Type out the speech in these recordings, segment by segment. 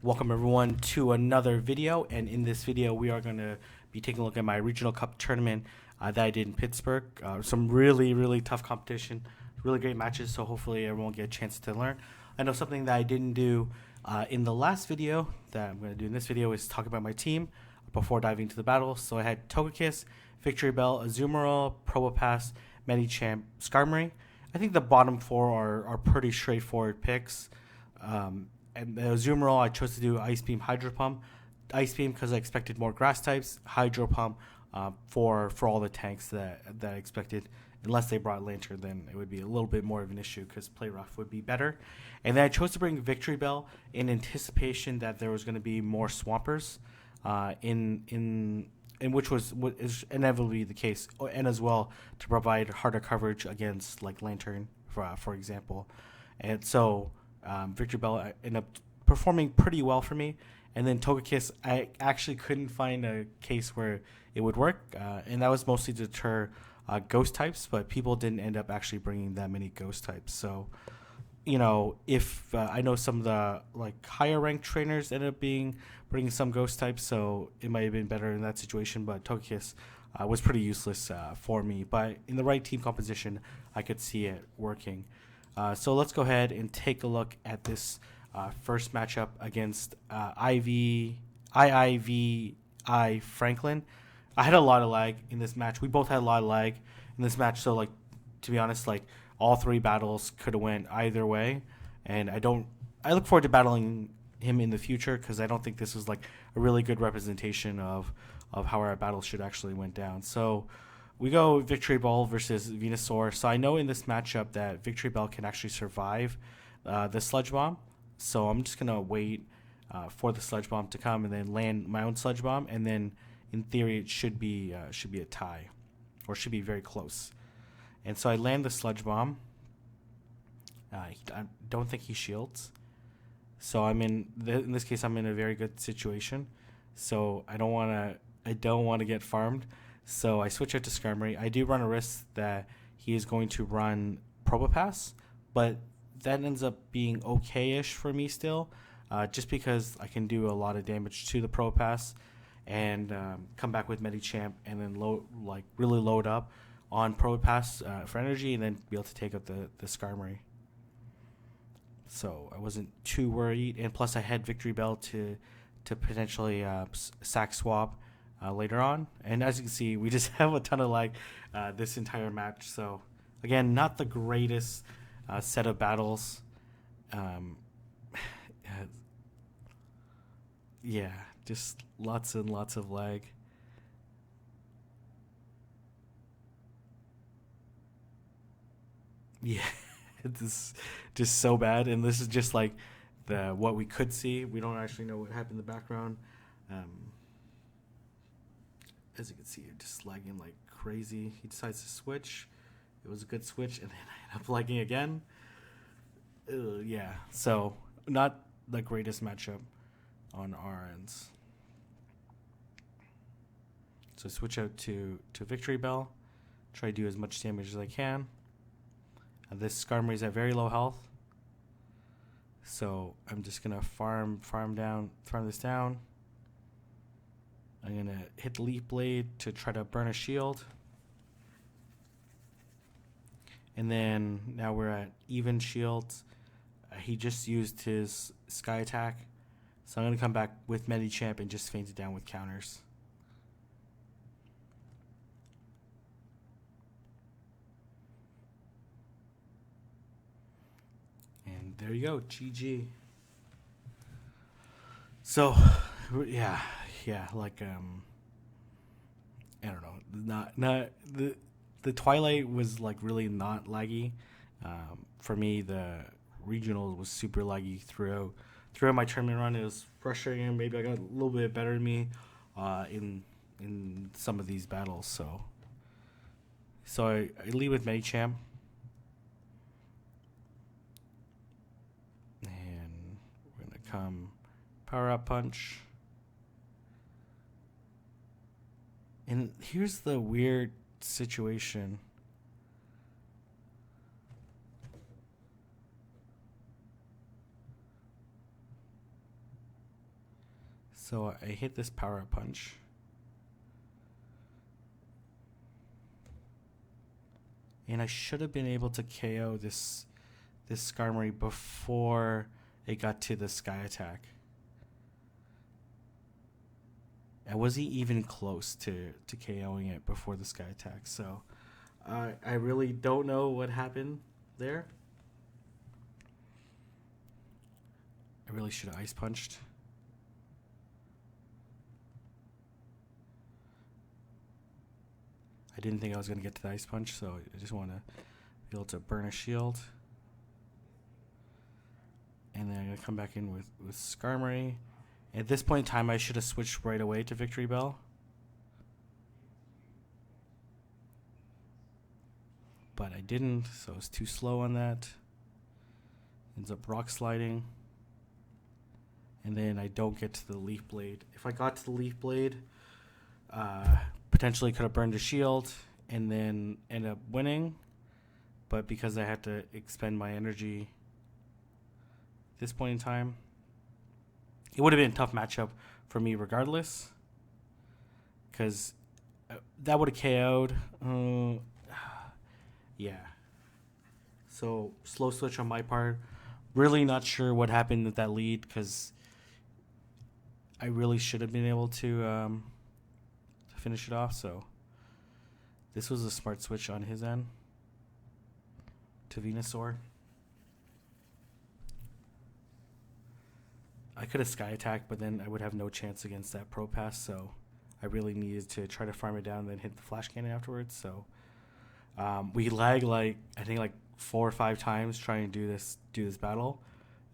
Welcome everyone to another video, and in this video we are going to be taking a look at my regional cup tournament that I did in Pittsburgh. Some really tough competition, really great matches, so hopefully everyone will get a chance to learn. I know something that I didn't do in the last video that I'm going to do in this video is talk about my team before diving into the battle. So I had Togekiss, Victory Bell, Azumarill, Probopass, Medicham, Skarmory. I think the bottom four are pretty straightforward picks. And the Azumarill, I chose to do Ice Beam, Hydro Pump. Ice Beam because I expected more grass types. Hydro Pump for all the tanks that I expected. Unless they brought Lantern, then it would be a little bit more of an issue because Play Rough would be better. And then I chose to bring Victory Bell in anticipation that there was going to be more Swampers, in which is inevitably the case, and as well to provide harder coverage against like Lantern, for example. And so Victory Bell ended up performing pretty well for me. And then Togekiss, I actually couldn't find a case where it would work, and that was mostly to deter ghost types, but people didn't end up actually bringing that many ghost types. So, you know, if I know some of the like higher ranked trainers ended up bringing some ghost types, so it might have been better in that situation. But Togekiss was pretty useless for me. But in the right team composition, I could see it working. So let's go ahead and take a look at this first matchup against IIVI Franklin. I had a lot of lag in this match. We both had a lot of lag in this match. So, like, to be honest, like all three battles could have went either way. And I look forward to battling him in the future because I don't think this was like a really good representation of how our battle should actually went down. So we go Victory Bell versus Venusaur. So I know in this matchup that Victory Bell can actually survive the Sludge Bomb. So I'm just gonna wait for the Sludge Bomb to come and then land my own Sludge Bomb, and then in theory it should be a tie, or should be very close. And so I land the Sludge Bomb. I don't think he shields, so in this case I'm in a very good situation. So I don't want to get farmed. So I switch out to Skarmory. I do run a risk that he is going to run Probopass, but that ends up being okay-ish for me still, just because I can do a lot of damage to the Probopass and come back with Medicham and then really load up on Probopass for energy and then be able to take out the Skarmory. So I wasn't too worried, and plus I had Victory Bell to potentially sack swap later on. And as you can see, we just have a ton of lag this entire match. So again, not the greatest set of battles. Yeah, just lots and lots of lag. Yeah, it's just so bad. And this is just like what we could see. We don't actually know what happened in the background. As you can see, you're just lagging like crazy. He decides to switch. It was a good switch, and then I end up lagging again. Yeah, so not the greatest matchup on our ends. So switch out to Victory Bell. Try to do as much damage as I can. This Skarmory is at very low health, so I'm just gonna farm this down. I'm going to hit the Leaf Blade to try to burn a shield. And then now we're at even shields. He just used his Sky Attack. So I'm going to come back with Medicham and just feint it down with counters. And there you go, GG. So, yeah, like I don't know, not the Twilight was like really not laggy. For me, the regional was super laggy throughout my tournament run. It was frustrating. Maybe I got a little bit better than me in some of these battles. So I lead with Medicham, and we're gonna come Power Up Punch. And here's the weird situation. So I hit this power up punch. And I should have been able to KO this Skarmory before it got to the Sky Attack. I wasn't even close to KOing it before the Sky Attack. So I really don't know what happened there. I really should have Ice Punched. I didn't think I was going to get to the Ice Punch, so I just want to be able to burn a shield. And then I'm going to come back in with Skarmory. At this point in time, I should have switched right away to Victory Bell. But I didn't, so I was too slow on that. Ends up Rock Sliding. And then I don't get to the Leaf Blade. If I got to the Leaf Blade, potentially could have burned a shield and then end up winning. But because I had to expend my energy at this point in time, it would have been a tough matchup for me regardless. Because that would have KO'd. Yeah. So, slow switch on my part. Really not sure what happened with that lead because I really should have been able to finish it off. So, this was a smart switch on his end to Venusaur. I could have Sky Attack, but then I would have no chance against that Pro Pass. So, I really needed to try to farm it down and then hit the Flash Cannon afterwards. So, we lag I think 4 or 5 times trying to do this battle,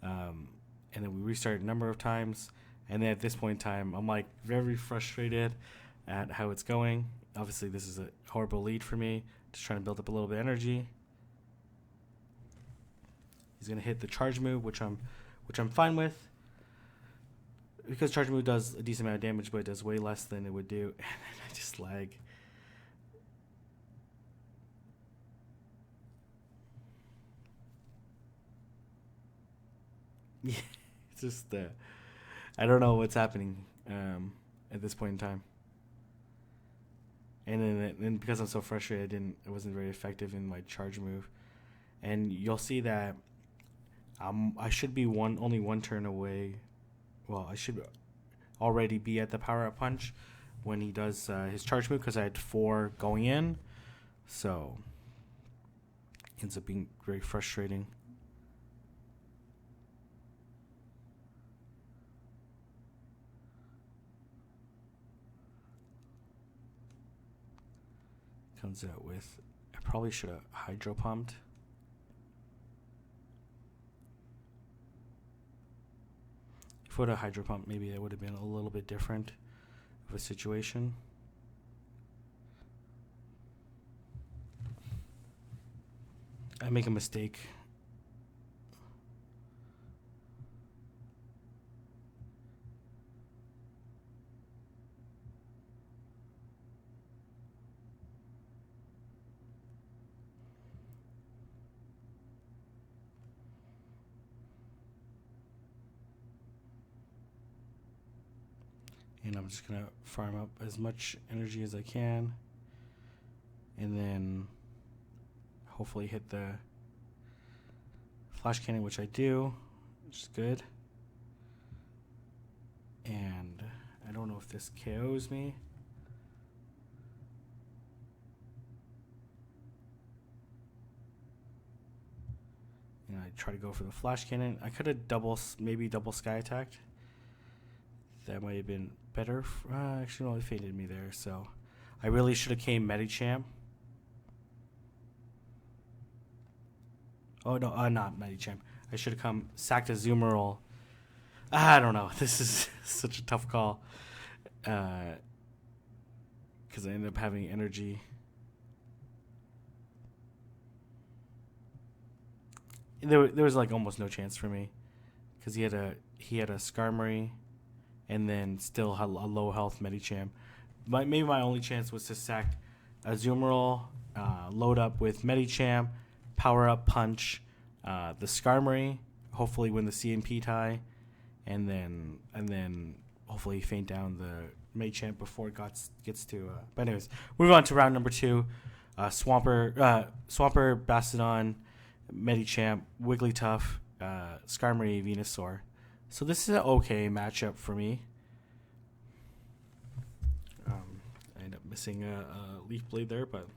and then we restart a number of times. And then at this point in time, I'm very frustrated at how it's going. Obviously, this is a horrible lead for me. Just trying to build up a little bit of energy. He's gonna hit the Charge move, which I'm fine with, because Charge move does a decent amount of damage, but it does way less than it would do. And I just lag. Yeah, it's just I don't know what's happening at this point in time. And then because I'm so frustrated, I wasn't very effective in my Charge move. And you'll see that I should be only one turn away. Well, I should already be at the power up punch when he does his Charge move because I had 4 going in. So it ends up being very frustrating. Comes out with, I probably should have Hydro Pumped. If I would have Hydro Pumped, maybe that would have been a little bit different of a situation. I make a mistake. And I'm just going to farm up as much energy as I can. And then hopefully hit the Flash Cannon, which I do, which is good. And I don't know if this KOs me. And I try to go for the Flash Cannon. I could have maybe double Sky Attacked. That might have been better. Actually, no, it faded me there. So I really should have came Medicham. Oh, no, not Medicham. I should have come sacked a Azumarill. I don't know. This is such a tough call. Because I ended up having energy. There was almost no chance for me. Because he had a Skarmory. And then still had a low health Medicham. Maybe my only chance was to sack a Azumarill, load up with Medicham, power up punch the Skarmory, hopefully win the CMP tie, and then hopefully feint down the Machamp before it gets to. But anyways, move on to round number 2. Swampert, Bastiodon, Medicham, Wigglytuff, Skarmory, Venusaur. So this is an okay matchup for me. I end up missing a Leaf Blade there, but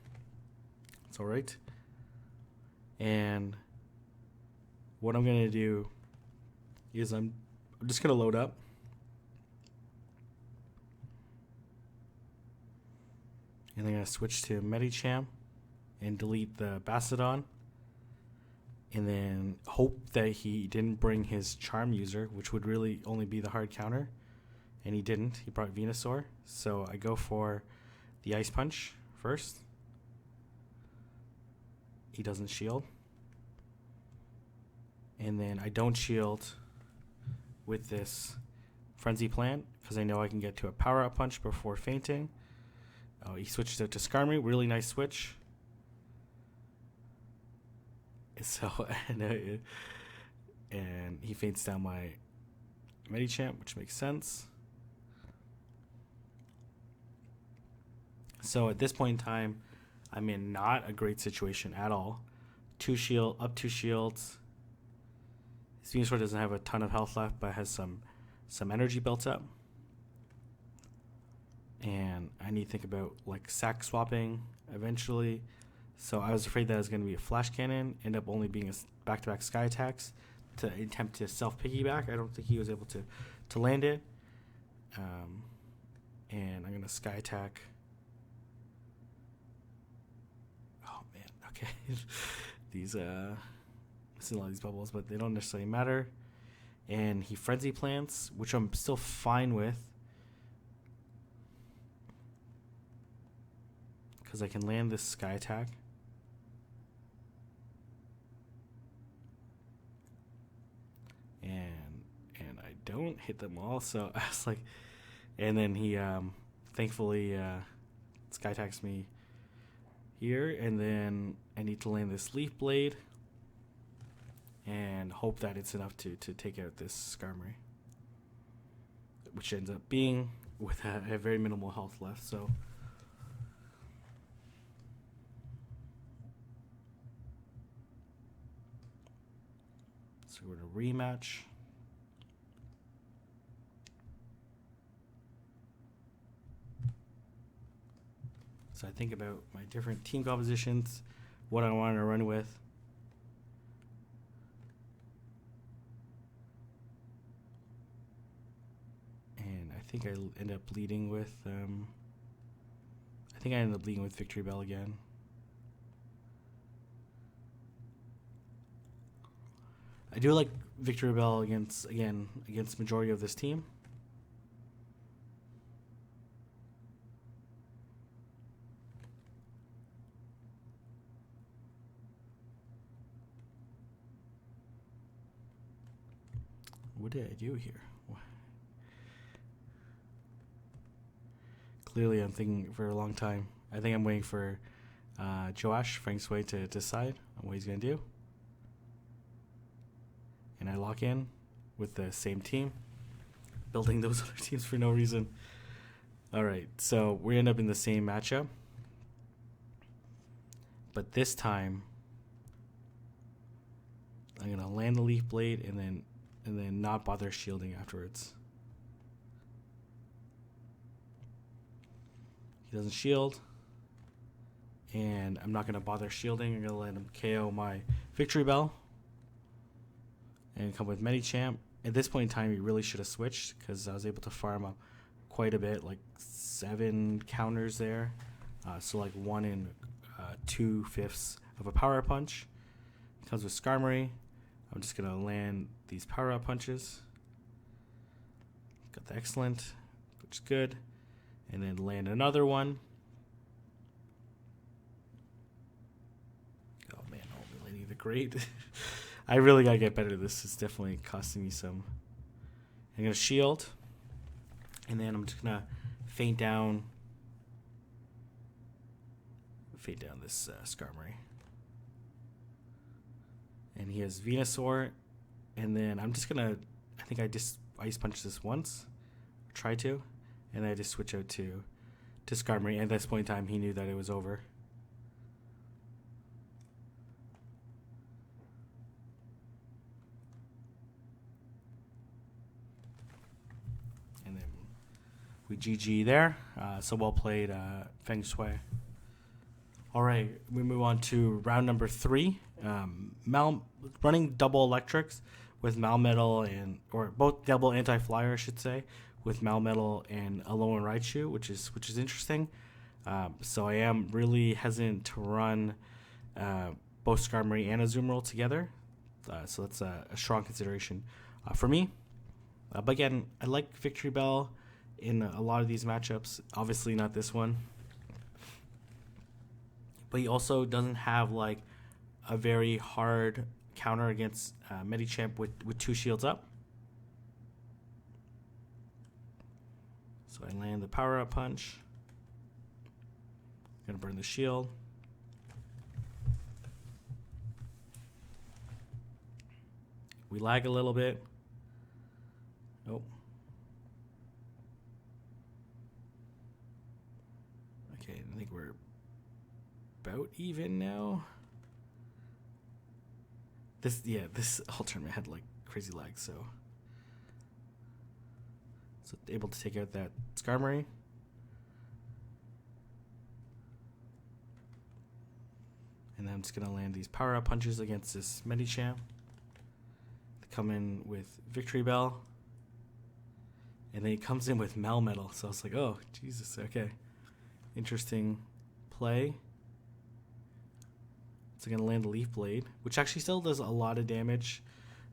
it's all right. And what I'm going to do is I'm just going to load up. And I'm going to switch to Medicham and delete the Bastiodon. And then hope that he didn't bring his Charm User, which would really only be the hard counter. And he didn't. He brought Venusaur. So I go for the Ice Punch first. He doesn't shield. And then I don't shield with this Frenzy Plant because I know I can get to a Power Up Punch before fainting. Oh, he switches out to Skarmory. Really nice switch. So and he feints down my Medicham, which makes sense. So at this point in time, I'm in not a great situation at all. 2 shields. This Venusaur doesn't have a ton of health left, but has some energy built up. And I need to think about like sack swapping eventually. So I was afraid that it was going to be a Flash Cannon, end up only being a back-to-back Sky Attacks to attempt to self-piggyback. I don't think he was able to land it. And I'm going to Sky Attack. Oh, man. Okay. These, missing all these bubbles, but they don't necessarily matter. And he Frenzy Plants, which I'm still fine with. Because I can land this Sky Attack. And I don't hit them all, so I was like, and then he thankfully Sky Attacks me here, and then I need to land this Leaf Blade and hope that it's enough to take out this Skarmory, which ends up being with a very minimal health left. So we're going to rematch. So I think about my different team compositions, what I want to run with. And I think I end up leading with Victory Bell again. I do like Victory Bell against majority of this team. What did I do here? Clearly, I'm thinking for a long time. I think I'm waiting for Joash, Frank's way, to decide on what he's going to do. And I lock in with the same team, building those other teams for no reason. All right, so we end up in the same matchup. But this time, I'm going to land the Leaf Blade and then not bother shielding afterwards. He doesn't shield. And I'm not going to bother shielding. I'm going to let him KO my Victory Bell. And come with Medicham. At this point in time, he really should have switched because I was able to farm up quite a bit, like 7 counters there. So like 1 2/5 of a Power Up Punch. Comes with Skarmory. I'm just going to land these Power Up Punches. Got the Excellent, which is good. And then land another one. Oh man, I'm landing the Great. I really gotta get better at this. It's definitely costing me some. I'm gonna shield, and then I'm just gonna feint down this Skarmory. And he has Venusaur, and then I'm just gonna. I think I just Ice Punch this once, try to, and I just switch out to Skarmory. And at this point in time, he knew that it was over. And then we GG there. So well played, Feng Shui. All right, we move on to round number 3. Running double electrics with Malmetal or both double anti-flyer, I should say, with Malmetal and Alolan Raichu, which is interesting. So I am really hesitant to run both Skarmory and Azumarill together. So that's a strong consideration for me. But again, I like Victory Bell in a lot of these matchups. Obviously not this one. But he also doesn't have like a very hard counter against Medicham with 2 shields up. So I land the Power Up Punch. Gonna burn the shield. We lag a little bit. Nope. Okay, I think we're about even now. This whole tournament had like crazy lag, so able to take out that Skarmory. And then I'm just gonna land these power up punches against this Medicham. They come in with Victory Bell. And then he comes in with Melmetal. So I was like, oh, Jesus, okay. Interesting play. So I'm going to land a Leaf Blade, which actually still does a lot of damage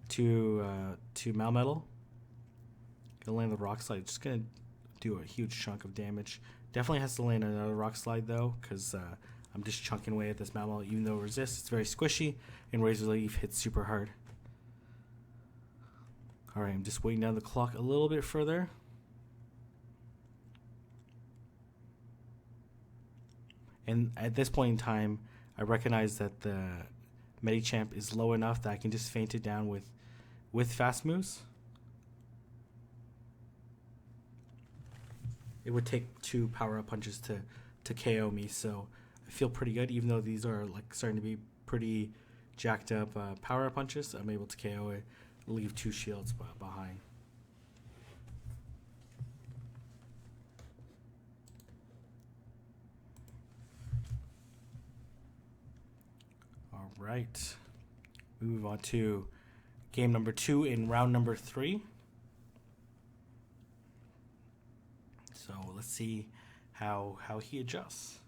to Melmetal. Going to land the Rock Slide. Just going to do a huge chunk of damage. Definitely has to land another Rock Slide, though, because I'm just chunking away at this Melmetal. Even though it resists, it's very squishy, and Razor Leaf hits super hard. All right, I'm just waiting down the clock a little bit further. And at this point in time, I recognize that the Medicham is low enough that I can just feint it down with fast moves. It would take 2 power-up punches to KO me, so I feel pretty good. Even though these are like starting to be pretty jacked up power-up punches, I'm able to KO it. Leave 2 shields behind. All right. We move on to game number 2 in round number 3. So let's see how he adjusts.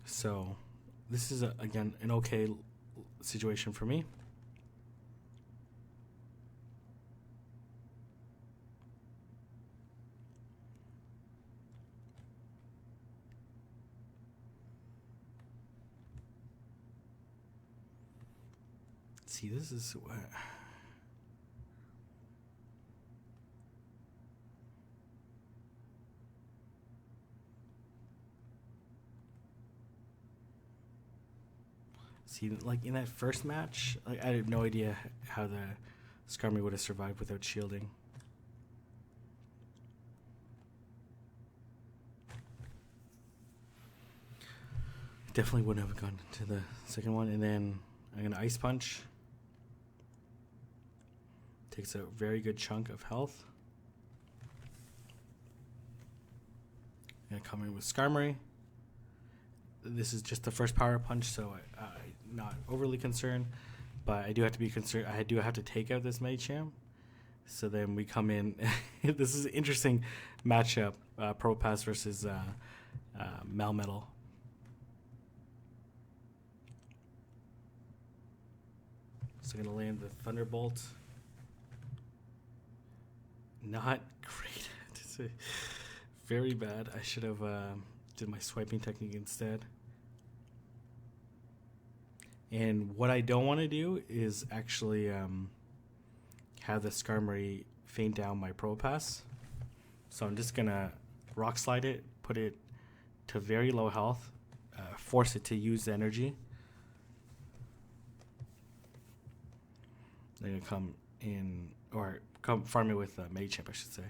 So this is, again, an okay situation for me. See, this is what... See, like in that first match, like I have no idea how the Skarmory would have survived without shielding. Definitely wouldn't have gone to the second one. And then I'm going to Ice Punch. Takes a very good chunk of health. Going to come in with Skarmory. This is just the first power punch, so I'm not overly concerned. But I do have to be concerned. I do have to take out this Medicham. So then we come in. This is an interesting matchup. Propass versus Melmetal. So I'm going to land the Thunderbolt. Not great. It's very bad. I should have did my swiping technique instead. And what I don't want to do is actually have the Skarmory feint down my Propass. So I'm just going to Rock Slide it, put it to very low health, force it to use the energy. They're going to come in, or come farm it with Medichip, I should say.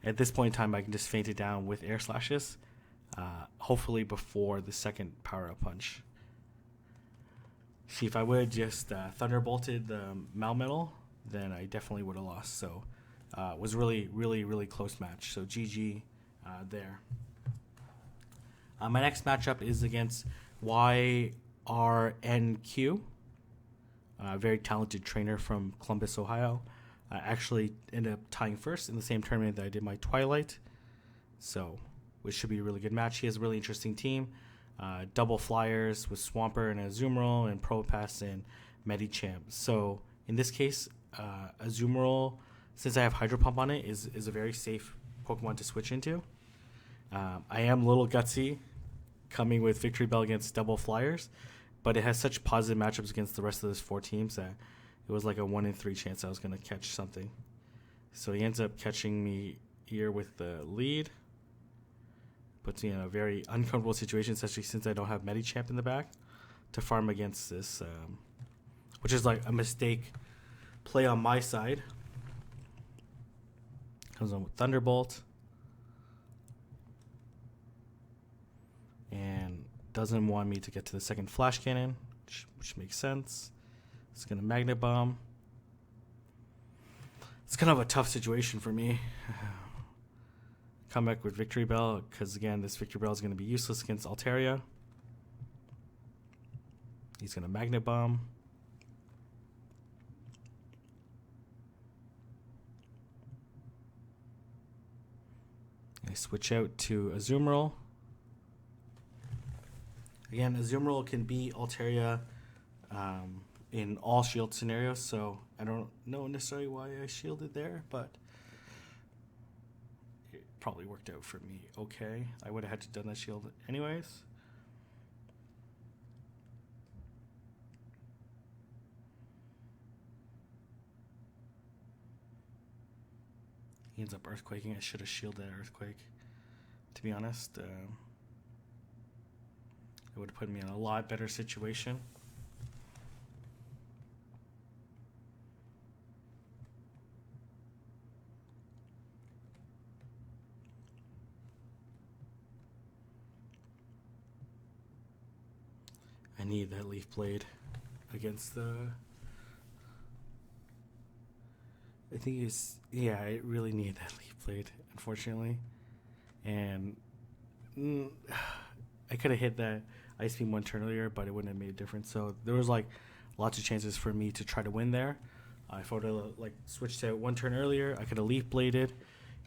At this point in time, I can just feint it down with Air Slashes, hopefully before the second power-up punch. See, if I would have just Thunderbolted the Malmetal, then I definitely would have lost. So it was really, really, really close match. So GG there. My next matchup is against YRNQ, a very talented trainer from Columbus, Ohio. I actually ended up tying first in the same tournament that I did my Twilight. So, which should be a really good match. He has a really interesting team. Double flyers with Swampert and Azumarill and Probopass and Medicham. So, in this case, Azumarill, since I have Hydro Pump on it, is a very safe Pokemon to switch into. I am a little gutsy coming with Victory Bell against double flyers, but it has such positive matchups against the rest of those 4 teams that it was like a 1 in 3 chance I was going to catch something. So he ends up catching me here with the lead. Puts me in a very uncomfortable situation, especially since I don't have Medicham in the back to farm against this, which is like a mistake play on my side. Comes on with Thunderbolt. And doesn't want me to get to the second Flash Cannon, which makes sense. It's going to Magnet Bomb. It's kind of a tough situation for me. Come back with Victory Bell, because again, this Victory Bell is going to be useless against Altaria. He's going to Magnet Bomb. I switch out to Azumarill. Again, Azumarill can beat Altaria in all shield scenarios, so I don't know necessarily why I shielded there, but it probably worked out for me okay. I would have had to done that shield anyways. He ends up Earthquaking. I should have shielded that Earthquake, to be honest. It would have put me in a lot better situation. I need that Leaf Blade against the... I think it's... Yeah, I really need that Leaf Blade, unfortunately. And... I could have hit that Ice Beam 1 turn earlier, but it wouldn't have made a difference. So there was like lots of chances for me to try to win there. If I would have like switched to 1 turn earlier, I could have Leaf Bladed,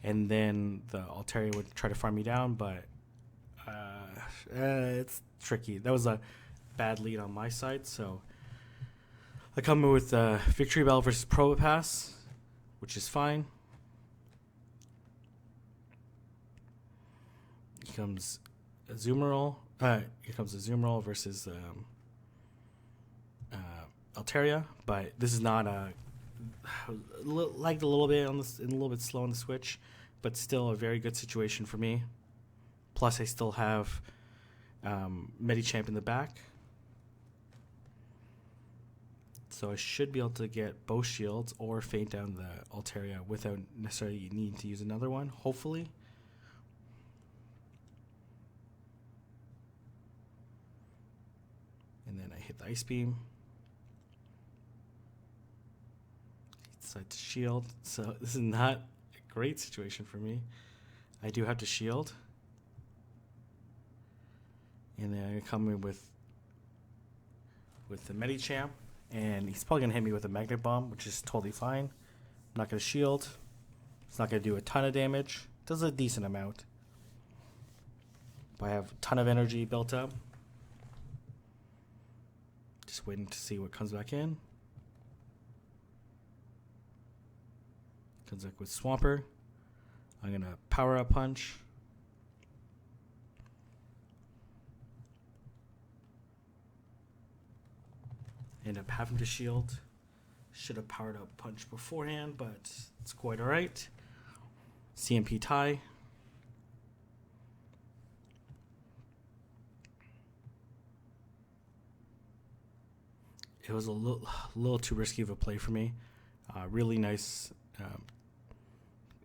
and then the Altaria would try to farm me down. But it's tricky. That was a bad lead on my side. So I come in with Victory Bell versus Probopass, which is fine. Here comes Azumarill. Here comes Azumarill versus Altaria, but this is not lagged a little bit on this, and a little bit slow on the switch, but still a very good situation for me. Plus, I still have Medicham in the back, so I should be able to get both shields or feint down the Altaria without necessarily needing to use another one. Hopefully. And then I hit the Ice Beam. He decides to shield. So this is not a great situation for me. I do have to shield. And then I come in with the Medicham. And he's probably going to hit me with a Magnet Bomb, which is totally fine. I'm not going to shield. It's not going to do a ton of damage. It does a decent amount. But I have a ton of energy built up. Just waiting to see what comes back in. Comes back with Swampert. I'm going to Power Up Punch. End up having to shield. Should have Powered Up Punch beforehand, but it's quite alright. CMP tie. it was a little too risky of a play for me. Really nice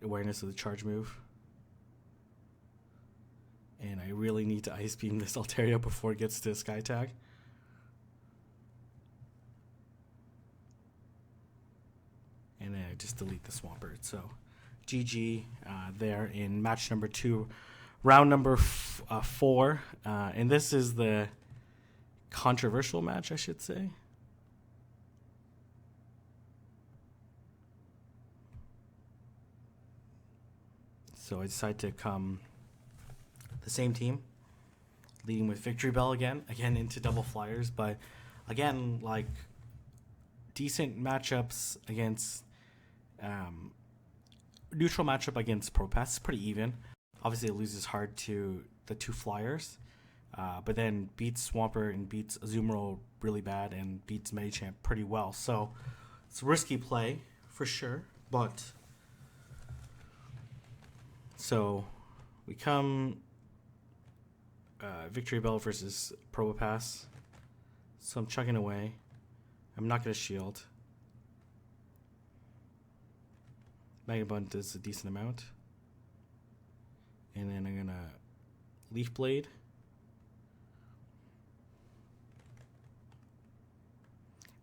awareness of the charge move. And I really need to Ice Beam this Altaria before it gets to Sky Tag. And then I just delete the Swampert. So GG there in match number 2. Round number 4. And this is the controversial match, I should say. So I decided to come the same team, leading with Victory Bell again into double flyers, but again, like, decent matchups against neutral matchup against Propass. It's pretty even. Obviously it loses hard to the 2 flyers, but then beats Swampert and beats Azumarill really bad and beats Medicham pretty well. So it's a risky play for sure, but so we come Victory Bell versus Probopass. So I'm chucking away. I'm not going to shield. Vagabond does a decent amount. And then I'm going to Leaf Blade.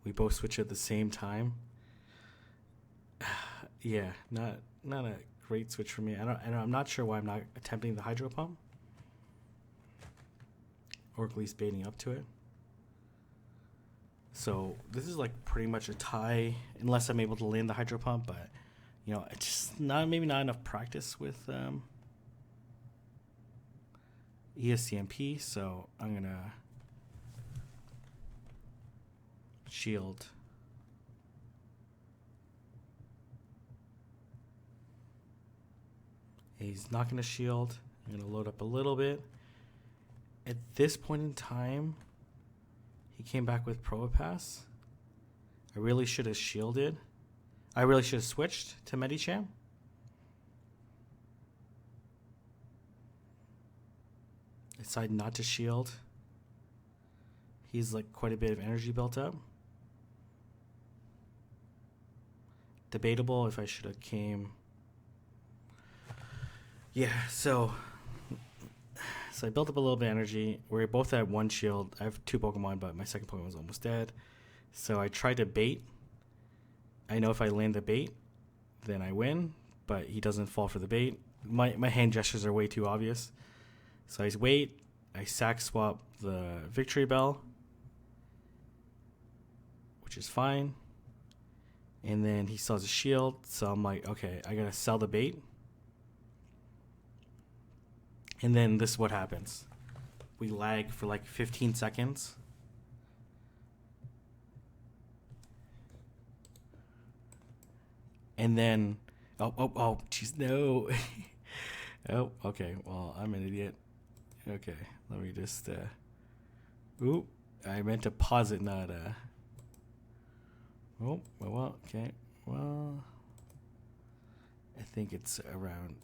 We both switch at the same time. Yeah, not a great switch for me. I'm not sure why I'm not attempting the Hydro Pump. Or at least baiting up to it. So this is like pretty much a tie unless I'm able to land the Hydro Pump, but you know, it's just maybe not enough practice with ESCMP, so I'm gonna shield. He's not gonna shield. I'm gonna load up a little bit. At this point in time, he came back with Probopass. I really should have shielded. I really should have switched to Medicham. I decided not to shield. He's like quite a bit of energy built up. Debatable if I should have came. Yeah, so I built up a little bit of energy. We're both at 1 shield. I have 2 Pokemon, but my second Pokemon was almost dead. So I tried to bait. I know if I land the bait, then I win, but he doesn't fall for the bait. My hand gestures are way too obvious. So I wait. I sack swap the Victory Bell, which is fine. And then he still has a shield. So I'm like, okay, I got to sell the bait. And then this is what happens. We lag for like 15 seconds. And then, oh, jeez, no. Oh, okay, well, I'm an idiot. Okay, let me just, oop, I meant to pause it, not, oh, well, okay, well, I think it's around,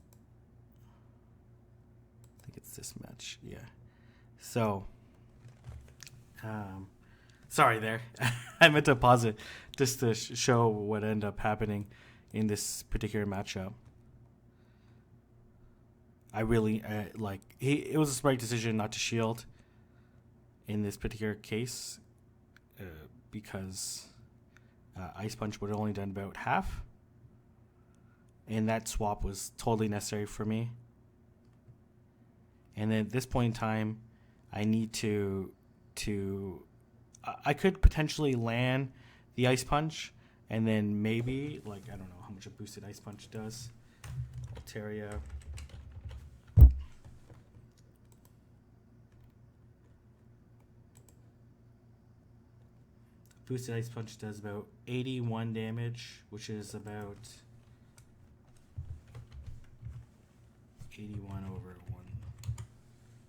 it's this much, yeah. So, sorry there. I meant to pause it just to show what ended up happening in this particular matchup. I really, it was a smart decision not to shield in this particular case because Ice Punch would have only done about half. And that swap was totally necessary for me. And then at this point in time, I need to I could potentially land the Ice Punch, and then maybe, like, I don't know how much a boosted Ice Punch does. Altaria. Boosted Ice Punch does about 81 damage, which is about 81 over 1.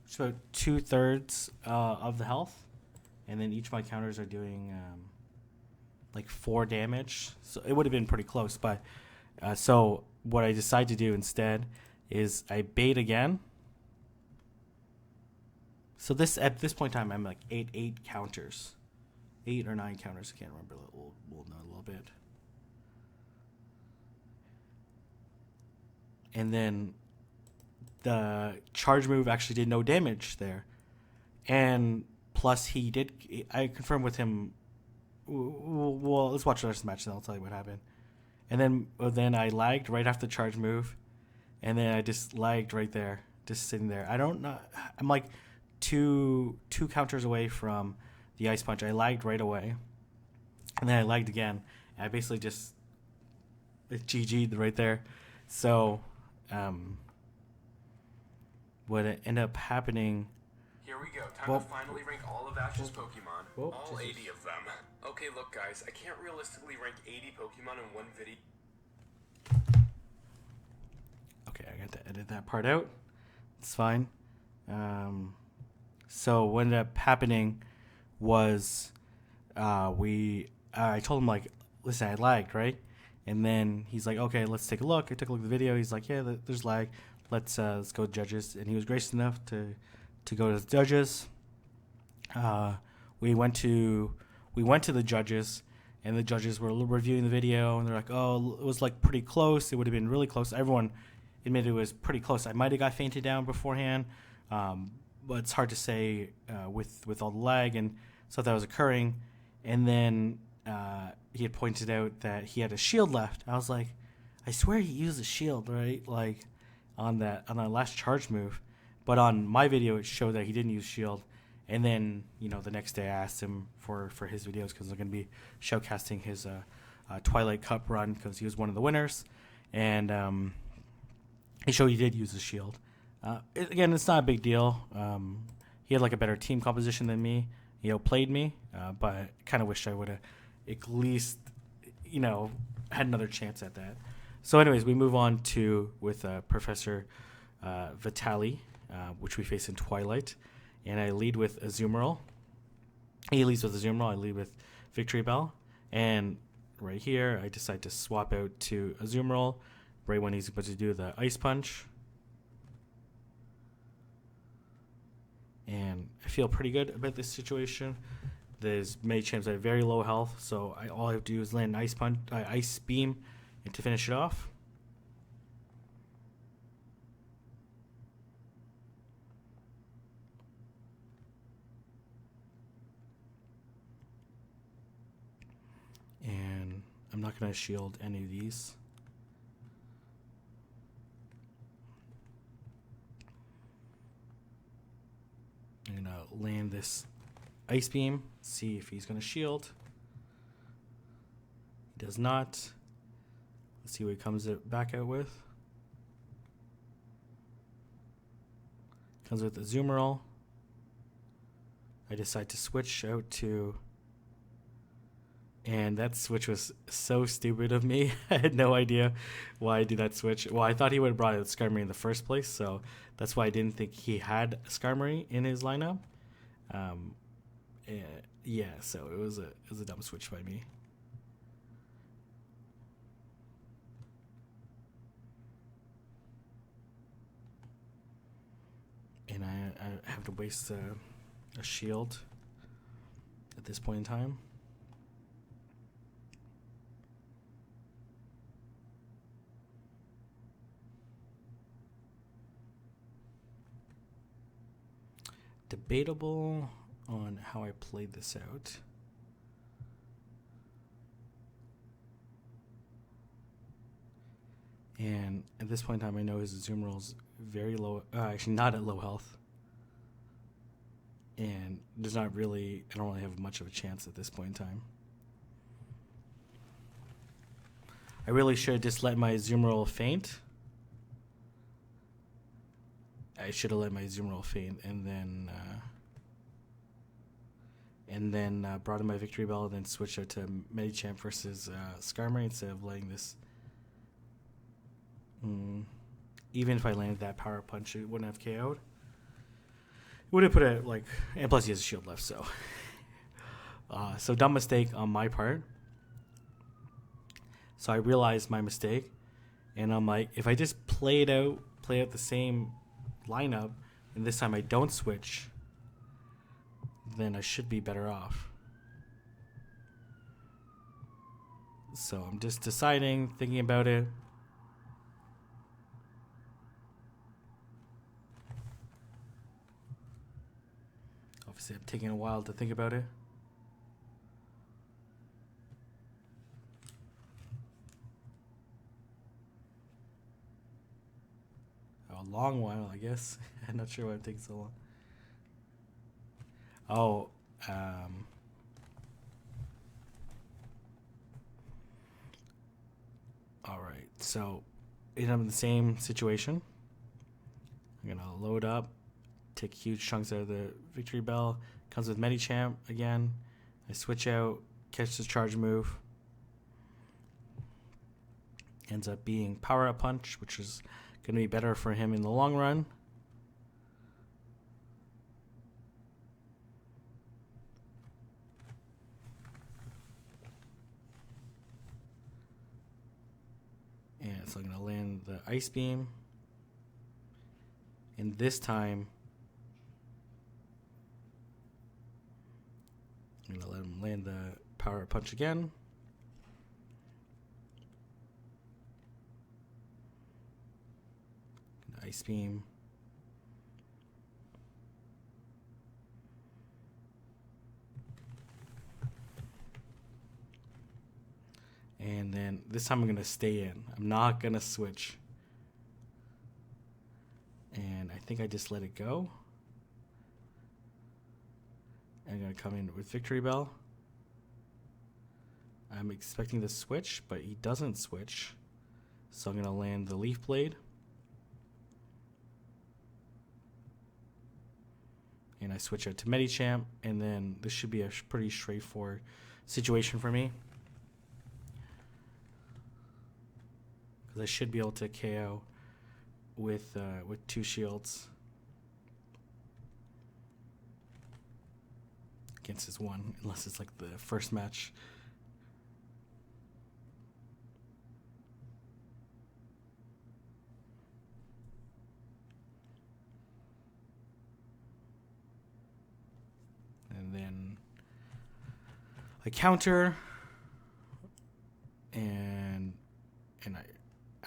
It's about 2/3 of the health. And then each of my counters are doing like 4 damage. So it would have been pretty close. But so what I decide to do instead is I bait again. So at this point in time, I'm like 8 counters. 8 or 9 counters. I can't remember. We'll know a little bit. And then the charge move actually did no damage there. And plus he did, I confirmed with him, well, let's watch the rest of the match and I'll tell you what happened. And then I lagged right after the charge move. And then I just lagged right there, just sitting there. I don't know. I'm like two counters away from the ice punch. I lagged right away. And then I lagged again. And I basically just GG'd right there. So what ended up happening... Here we go. Time to finally rank all of Ash's Pokemon. All 80 of them. Okay, look, guys. I can't realistically rank 80 Pokemon in one video. Okay, I got to edit that part out. It's fine. So what ended up happening was I told him, like, listen, I lagged, right? And then he's like, okay, let's take a look. I took a look at the video. He's like, yeah, there's lag. Let's go to judges. And he was gracious enough to go to the judges. We went to the judges, and the judges were reviewing the video, and they're like, oh, it was like pretty close. It would have been really close. Everyone admitted it was pretty close. I might have got fainted down beforehand, but it's hard to say with all the lag and stuff that was occurring. And then he had pointed out that he had a shield left. I was like, I swear he used a shield, right? Like on that last charge move. But on my video, it showed that he didn't use shield. And then, the next day I asked him for his videos because I'm going to be showcasting his Twilight Cup run because he was one of the winners. And he showed he did use the shield. Again, it's not a big deal. He had like a better team composition than me. He outplayed me, but I kind of wish I would have at least, had another chance at that. So anyways, we move on with Professor Vitali, which we face in Twilight. And I lead with Azumarill. He leads with Azumarill. I lead with Victory Bell. And right here, I decide to swap out to Azumarill right when he's about to do the Ice Punch. And I feel pretty good about this situation. There's many champs that have very low health, so all I have to do is land an Ice Beam, and to finish it off. And I'm not going to shield any of these. I'm going to land this Ice Beam, see if he's going to shield. He does not. Let's see what he comes back out with. Comes with Azumarill. I decide to switch out to... And that switch was so stupid of me. I had no idea why I did that switch. Well, I thought he would have brought out Skarmory in the first place, so that's why I didn't think he had Skarmory in his lineup. Yeah, so it was a dumb switch by me. And I have to waste a shield at this point in time. Debatable on how I played this out. And at this point in time, I know his Azumarill's very low, actually not at low health. And I don't really have much of a chance at this point in time. I really should have just let my Azumarill faint. I should have let my Azumarill faint and then brought in my Victory Bell and then switched out to Medicham versus Skarmory instead of letting this. Even if I landed that Power Punch, it wouldn't have KO'd. It would have put it like, and plus he has a shield left, so. So dumb mistake on my part. So I realized my mistake, and I'm like, if I just play out the same lineup, and this time I don't switch, then I should be better off. So I'm just deciding, thinking about it. Obviously, I'm taking a while to think about it. A long while, I guess. I'm not sure why it takes so long. Oh, all right. So, I'm in the same situation. I'm gonna load up, take huge chunks out of the Victory Bell. Comes with Medichamp again. I switch out, catch the charge move. Ends up being Power Up Punch, which is going to be better for him in the long run. And so I'm going to land the Ice Beam. And this time, I'm going to let him land the Power Up Punch again. Ice Beam. And then this time I'm going to stay in. I'm not going to switch. And I think I just let it go. I'm going to come in with Victory Bell. I'm expecting the switch, but he doesn't switch. So I'm going to land the Leaf Blade. And I switch out to Medichamp, and then this should be a pretty straightforward situation for me. Because I should be able to KO with 2 shields against his 1, unless it's like the first match. And then I counter, and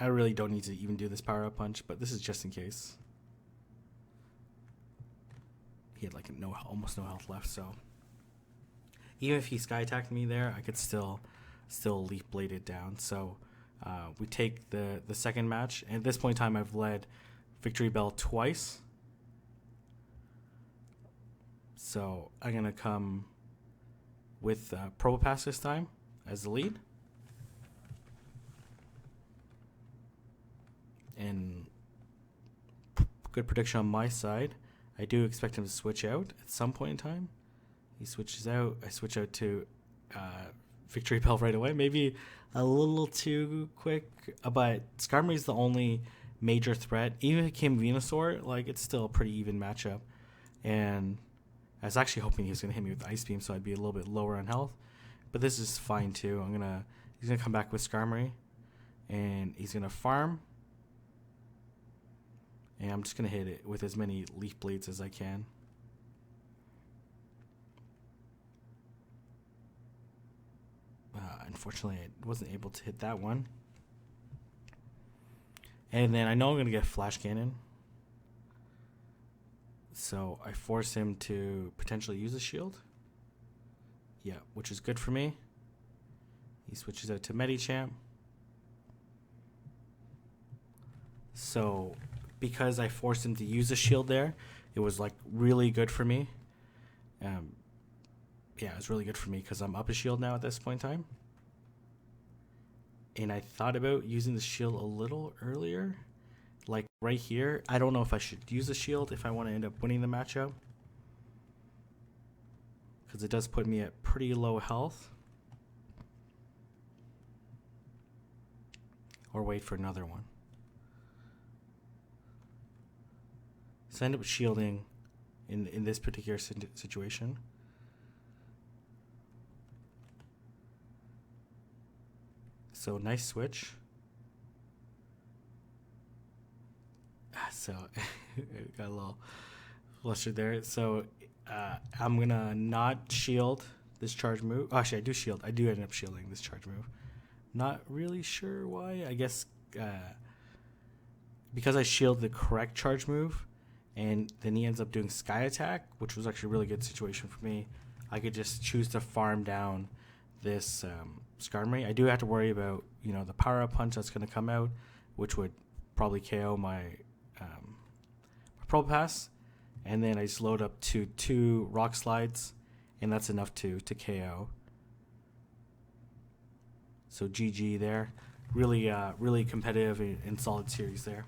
I really don't need to even do this Power Up Punch, but this is just in case. He had like almost no health left, so even if he Sky Attacked me there, I could still Leaf Blade it down. So we take the second match, and at this point in time, I've led Victory Bell twice. So I'm going to come with Probopass this time as the lead. And good prediction on my side. I do expect him to switch out at some point in time. He switches out. I switch out to Victory Bell right away. Maybe a little too quick. But Skarmory is the only major threat. Even if it came Venusaur, like, it's still a pretty even matchup. And I was actually hoping he was going to hit me with Ice Beam, so I'd be a little bit lower on health. But this is fine, too. He's going to come back with Skarmory. And he's going to farm. And I'm just going to hit it with as many Leaf Blades as I can. Unfortunately, I wasn't able to hit that one. And then I know I'm going to get Flash Cannon. So I force him to potentially use a shield. Yeah, which is good for me. He switches out to Medichamp. So because I forced him to use a shield there, it was like really good for me. Yeah, it was really good for me because I'm up a shield now at this point in time. And I thought about using the shield a little earlier. Like right here, I don't know if I should use a shield if I want to end up winning the matchup. Because it does put me at pretty low health. Or wait for another one. So I end up shielding in this particular situation. So nice switch. So got a little flustered there. So I'm gonna not shield this charge move. Actually, I do shield. I do end up shielding this charge move, Not really sure why. I guess because I shield the correct charge move, and then he ends up doing Sky Attack, which was actually a really good situation for me. I could just choose to farm down this Skarmory. I do have to worry about, you know, the Power Up Punch that's going to come out, which would probably KO my Probopass. And then I just load up to 2 Rock Slides, and that's enough to KO. So GG there. Really, really competitive and solid series there.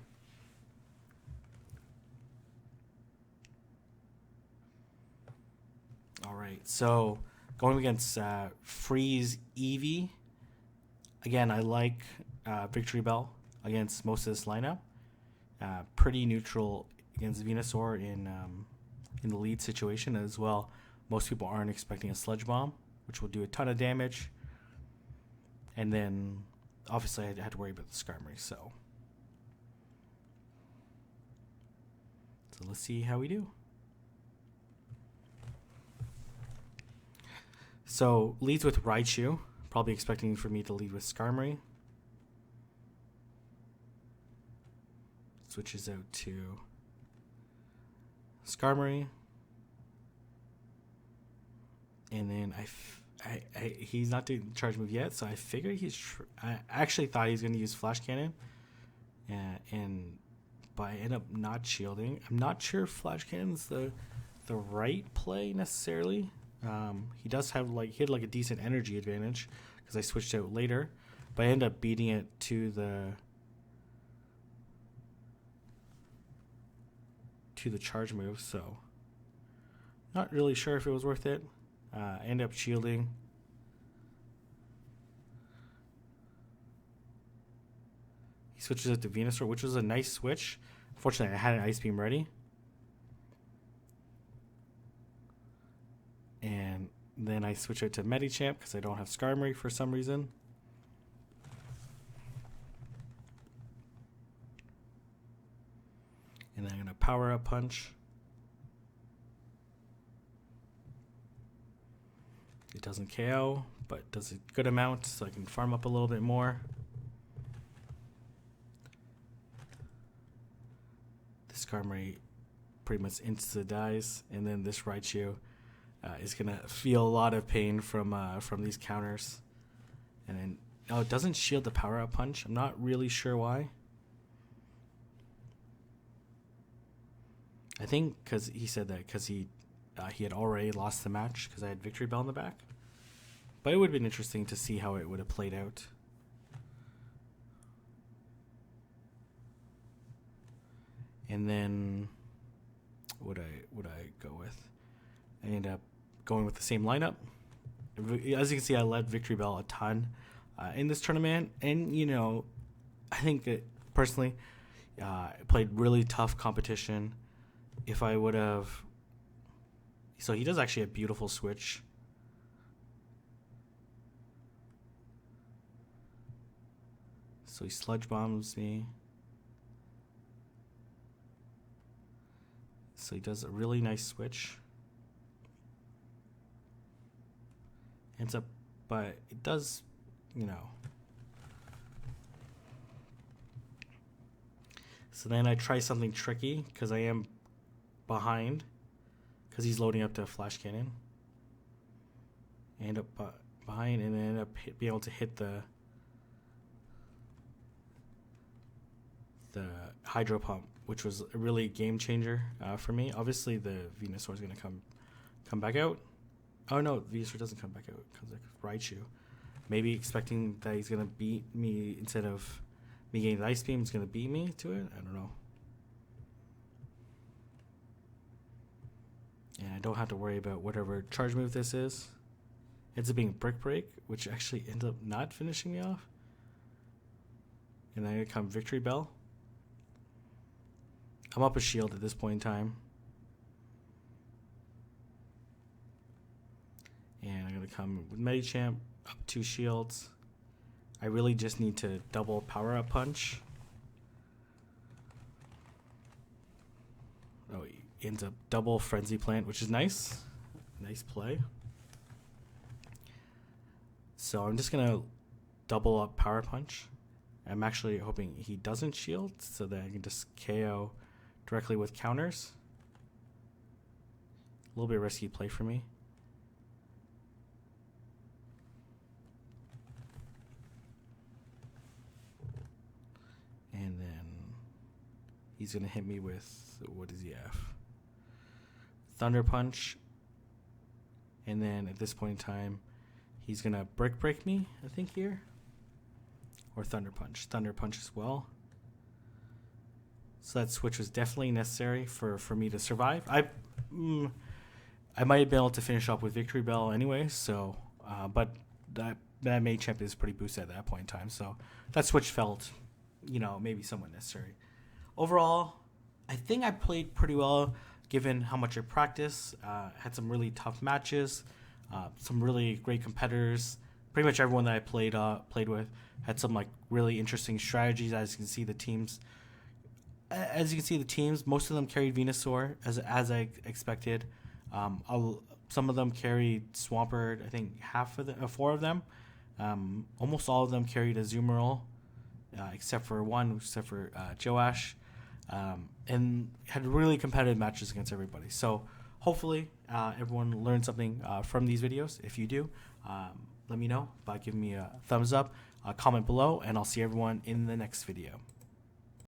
All right, so going against Freeze Eevee. Again, I like Victory Bell against most of this lineup. Pretty neutral against Venusaur in the lead situation as well. Most people aren't expecting a Sludge Bomb, which will do a ton of damage. And then, obviously, I had to worry about the Skarmory, so let's see how we do. So, leads with Raichu. Probably expecting for me to lead with Skarmory. Switches out to Skarmory. And then he's not doing the charge move yet, so I figured I actually thought he was going to use Flash Cannon. But I end up not shielding. I'm not sure if Flash Cannon's the right play necessarily. He does have he had a decent energy advantage because I switched out later, but I end up beating it to the charge move, so not really sure if it was worth it. I end up shielding. He switches it to Venusaur, which was a nice switch. Fortunately, I had an Ice Beam ready. And then I switch out to Medicham because I don't have Skarmory for some reason. And then I'm going to Power Up Punch. It doesn't KO, but does a good amount, so I can farm up a little bit more. This Skarmory pretty much insta-dies, and then this Raichu is going to feel a lot of pain from these counters. And then, it doesn't shield the Power-Up Punch. I'm not really sure why. I think because he said that because he had already lost the match because I had Victory Bell in the back. But it would have been interesting to see how it would have played out. And then what I go with? I end up going with the same lineup. As you can see, I led Victory Bell a ton in this tournament. And, you know, I think that personally, played really tough competition. If I would have... So he does actually a beautiful switch. So he Sludge Bombs me. So he does a really nice switch. Ends up, but it does, you know. So then I try something tricky because I am behind. Because he's loading up to a Flash Cannon. I end up behind and then end up being able to hit the Hydro Pump, which was a really game changer for me. Obviously, the Venusaur is going to come back out. Oh no, Venusaur doesn't come back out. It comes like Raichu. Maybe expecting that he's going to beat me instead of me getting the Ice Beam, he's going to beat me to it. I don't know. And I don't have to worry about whatever charge move this is. It ends up being Brick Break, which actually ends up not finishing me off. And then I come Victory Bell. I'm up a shield at this point in time. And I'm going to come with Medicham, up 2 shields. I really just need to double Power Up Punch. Oh, he ends up double Frenzy Plant, which is nice. Nice play. So I'm just going to double up power punch. I'm actually hoping he doesn't shield so that I can just KO directly with counters. A little bit risky play for me. And then he's going to hit me with, what does he have? Thunder Punch. And then at this point in time, he's going to break me, I think, here. Or Thunder Punch. Thunder Punch as well. So that switch was definitely necessary for me to survive. I might have been able to finish up with Victory Bell anyway, so but that main champ is pretty boosted at that point in time. So that switch felt, maybe somewhat necessary. Overall, I think I played pretty well given how much I practiced. Had some really tough matches, some really great competitors. Pretty much everyone that I played with had some like really interesting strategies. As you can see, the teams, most of them carried Venusaur as I expected. Some of them carried Swampert. I think four of them. Almost all of them carried Azumarill, except for Joash, and had really competitive matches against everybody. So hopefully everyone learned something from these videos. If you do, let me know by giving me a thumbs up, comment below, and I'll see everyone in the next video.